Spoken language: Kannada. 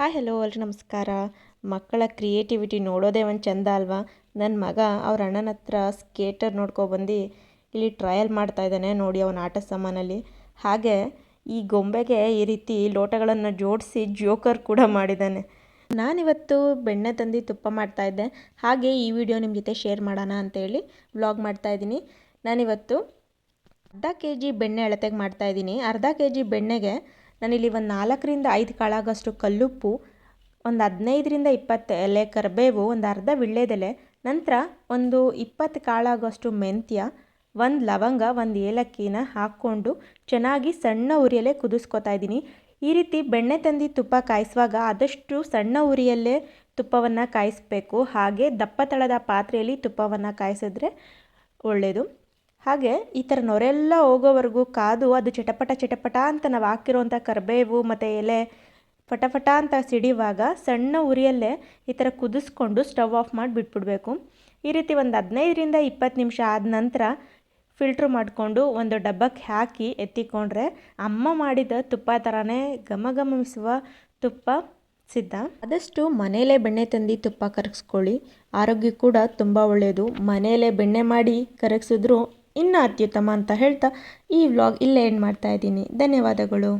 ಹಾಯ್ ಹಲೋ ಎಲ್ರಿ ನಮಸ್ಕಾರ. ಮಕ್ಕಳ ಕ್ರಿಯೇಟಿವಿಟಿ ನೋಡೋದೇ ಒಂದು ಚಂದ ಅಲ್ವಾ. ನನ್ನ ಮಗ ಅವ್ರ ಅಣ್ಣನ ಹತ್ರ ಸ್ಕೇಟರ್ ನೋಡ್ಕೊಬಂದು ಇಲ್ಲಿ ಟ್ರಯಲ್ ಮಾಡ್ತಾ ಇದ್ದಾನೆ ನೋಡಿ ಅವನ ಆಟ ಸಾಮಾನಲ್ಲಿ. ಹಾಗೆ ಈ ಗೊಂಬೆಗೆ ಈ ರೀತಿ ಲೋಟಗಳನ್ನು ಜೋಡಿಸಿ ಜೋಕರ್ ಕೂಡ ಮಾಡಿದ್ದಾನೆ. ನಾನಿವತ್ತು ಬೆಣ್ಣೆ ತಂದು ತುಪ್ಪ ಮಾಡ್ತಾಯಿದ್ದೆ, ಹಾಗೆ ಈ ವಿಡಿಯೋ ನಿಮ್ಮ ಜೊತೆ ಶೇರ್ ಮಾಡೋಣ ಅಂತೇಳಿ ವ್ಲಾಗ್ ಮಾಡ್ತಾಯಿದ್ದೀನಿ. ನಾನಿವತ್ತು ಅರ್ಧ kg ಬೆಣ್ಣೆ ಅಳತೆಗೆ ಮಾಡ್ತಾಯಿದ್ದೀನಿ. ಅರ್ಧ kg ಬೆಣ್ಣೆಗೆ ನಾನಿಲ್ಲಿ ಒಂದು 4-5 ಕಾಳಾಗಷ್ಟು ಕಲ್ಲುಪ್ಪು, ಒಂದು 15ರಿಂದ 20 ಎಲೆ ಕರಿಬೇವು, ಒಂದು ಅರ್ಧ ವೀಳ್ಯದೆಲೆ, ನಂತರ ಒಂದು 20 ಕಾಳಾಗಷ್ಟು ಮೆಂತ್ಯ, ಒಂದು ಲವಂಗ, ಒಂದು ಏಲಕ್ಕಿನ ಹಾಕ್ಕೊಂಡು ಚೆನ್ನಾಗಿ ಸಣ್ಣ ಉರಿಯಲ್ಲೇ ಕುದಿಸ್ಕೊತಾ ಇದ್ದೀನಿ. ಈ ರೀತಿ ಬೆಣ್ಣೆ ತಂದು ತುಪ್ಪ ಕಾಯಿಸುವಾಗ ಆದಷ್ಟು ಸಣ್ಣ ಉರಿಯಲ್ಲೇ ತುಪ್ಪವನ್ನು ಕಾಯಿಸಬೇಕು. ಹಾಗೆ ದಪ್ಪ ತಳದ ಪಾತ್ರೆಯಲ್ಲಿ ತುಪ್ಪವನ್ನು ಕಾಯಿಸಿದ್ರೆ ಒಳ್ಳೆಯದು. ಹಾಗೆ ಈ ಥರ ನೊರೆಲ್ಲ ಹೋಗೋವರೆಗೂ ಕಾದು ಅದು ಚಟಪಟ ಅಂತ ನಾವು ಹಾಕಿರೋಂಥ ಕರಿಬೇವು ಮತ್ತು ಎಲೆ ಪಟಪಟ ಅಂತ ಸಿಡಿಯುವಾಗ ಸಣ್ಣ ಉರಿಯಲ್ಲೇ ಈ ಥರ ಕುದಿಸ್ಕೊಂಡು ಸ್ಟವ್ ಆಫ್ ಮಾಡಿ ಬಿಟ್ಬಿಡಬೇಕು. ಈ ರೀತಿ ಒಂದು 15ರಿಂದ 20 ನಿಮಿಷ ಆದ ನಂತರ ಫಿಲ್ಟ್ರ್ ಮಾಡಿಕೊಂಡು ಒಂದು ಡಬ್ಬಕ್ಕೆ ಹಾಕಿ ಎತ್ತಿಕೊಂಡ್ರೆ ಅಮ್ಮ ಮಾಡಿದ ತುಪ್ಪ ಥರನೇ ಘಮಘಮಿಸುವ ತುಪ್ಪ ಸಿದ್ಧ. ಆದಷ್ಟು ಮನೆಯಲ್ಲೇ ಬೆಣ್ಣೆ ತಂದು ತುಪ್ಪ ಕರಗಿಸ್ಕೊಳ್ಳಿ, ಆರೋಗ್ಯ ಕೂಡ ತುಂಬ ಒಳ್ಳೆಯದು. ಮನೆಯಲ್ಲೇ ಬೆಣ್ಣೆ ಮಾಡಿ ಕರಗಿಸಿದ್ರು ಇನ್ನೂ ಅತ್ಯುತ್ತಮ ಅಂತ ಹೇಳ್ತಾ ಈ ವ್ಲಾಗ್ ಇಲ್ಲೇ ಎಂಡ್ ಮಾಡ್ತಾ ಇದ್ದೀನಿ. ಧನ್ಯವಾದಗಳು.